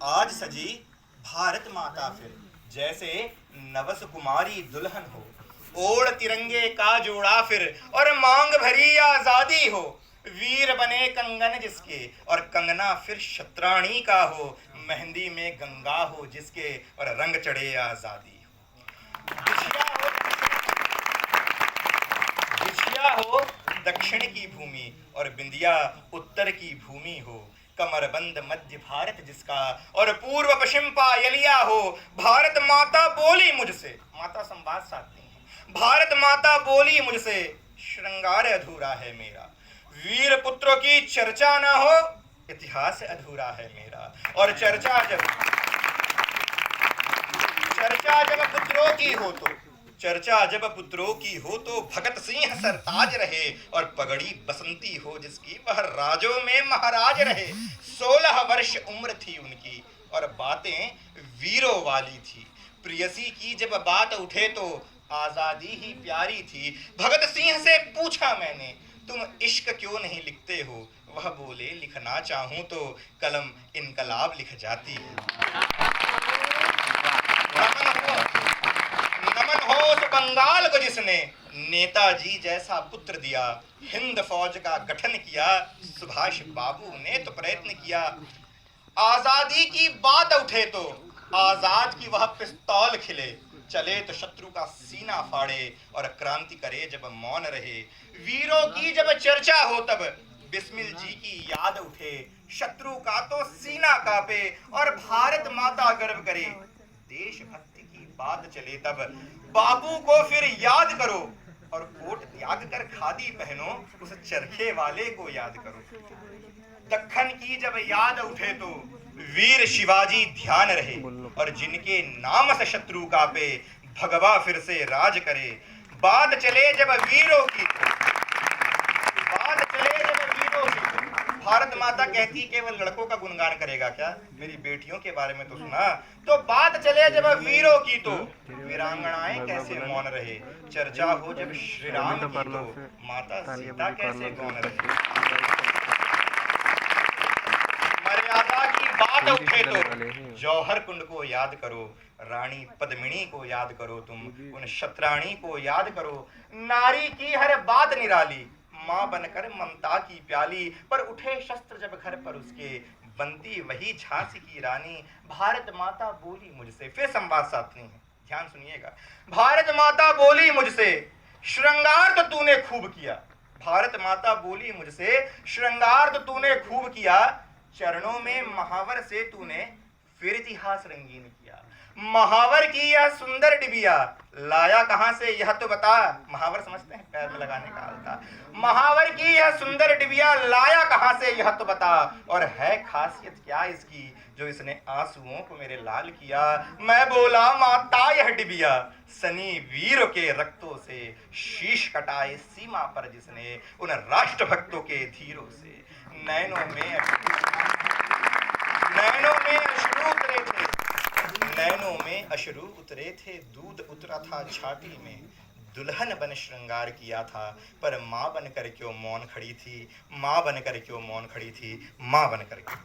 आज सजी भारत माता फिर, जैसे नवस कुमारी दुल्हन हो। ओढ़ तिरंगे का जोड़ा फिर, और मांग भरी आजादी हो। वीर बने कंगन जिसके, और कंगना फिर शतराणी का हो। मेहंदी में गंगा हो जिसके, और रंग चढ़े आजादी हो। बिछिया हो दक्षिण की भूमि, और बिंदिया उत्तर की भूमि हो। कमरबंद मध्य भारत जिसका, और पूर्व पश्चिम पायलिया हो। भारत माता बोली मुझसे, माता संवाद साधती हैं। भारत माता बोली मुझसे, श्रृंगार अधूरा है मेरा। वीर पुत्रों की चर्चा ना हो, इतिहास अधूरा है मेरा। और चर्चा जब पुत्रों की हो तो, चर्चा जब पुत्रों की हो तो भगत सिंह सरताज रहे। और पगड़ी बसंती हो जिसकी, वह राजों में महाराज रहे। 16 वर्ष उम्र थी उनकी, और बातें वीरों वाली थी। प्रियसी की जब बात उठे तो आजादी ही प्यारी थी। भगत सिंह से पूछा मैंने, तुम इश्क क्यों नहीं लिखते हो? वह बोले, लिखना चाहूं तो कलम इनकलाब लिख जाती है। नमन हो उस बंगाल को जिसने नेताजी जैसा पुत्र दिया। हिंद फौज का गठन किया, सुभाष बाबू ने तो प्रयत्न किया। आजादी की बात उठे तो आजाद की वह पिस्तौल खिले। चले तो शत्रु का सीना फाड़े, और क्रांति करे जब मौन रहे। वीरों की जब चर्चा हो तब बिस्मिल जी की याद उठे। शत्रु का तो सीना कांपे, और भारत माता गर्व करे। देशभक्ति की बात चले तब बापू को फिर याद करो, और कोट त्याग कर खादी पहनो। उस चरखे वाले को याद करो। दक्खन की जब याद उठे तो वीर शिवाजी ध्यान रहे। और जिनके नाम से शत्रु कांपे, भगवा फिर से राज करे। बात चले जब वीरों की, भारत माता कहती केवल लड़कों का गुणगान करेगा क्या? मेरी बेटियों के बारे में तो सुना। तो बात चले जब वीरों की तो वीरांगनाएं कैसे मौन रहे। चर्चा हो जब श्री राम की तो माता सीता कैसे गौन रहे। मर्यादा की बात उठे तो जौहर कुंड को याद करो। रानी पद्मिनी को याद करो, तुम उन शतराणी को याद करो। नारी की हर बात निराली, मां बनकर ममता की प्याली। पर उठे शस्त्र जब घर पर उसके, बनती वही झांसी की रानी। भारत माता बोली मुझसे, फिर संवाद साधनी है, ध्यान सुनिएगा। भारत माता बोली मुझसे, श्रृंगार तो तूने खूब किया। भारत माता बोली मुझसे, श्रृंगार तो तूने खूब किया। चरणों में महावर से तूने फिर इतिहास रंगीन किया। महावर की यह सुंदर डिबिया लाया कहां से यह तो बता। महावर समझते हैं, पैर में लगाने का आलता। महावर की यह सुंदर डिबिया लाया कहां से यह तो बता। और है खासियत क्या इसकी, जो इसने आंसुओं को मेरे लाल किया। मैं बोला, माता यह डिबिया सनी वीरों के रक्तों से। शीश कटाए सीमा पर जिसने, उन राष्ट्र भक्तों के धीरों से। नैनों में अश्रु उतरे थे, दूध उतरा था छाती में। दुल्हन बन श्रृंगार किया था, पर मां बनकर क्यों मौन खड़ी थी। मां बनकर क्यों मौन खड़ी थी, मां बनकर क्यों।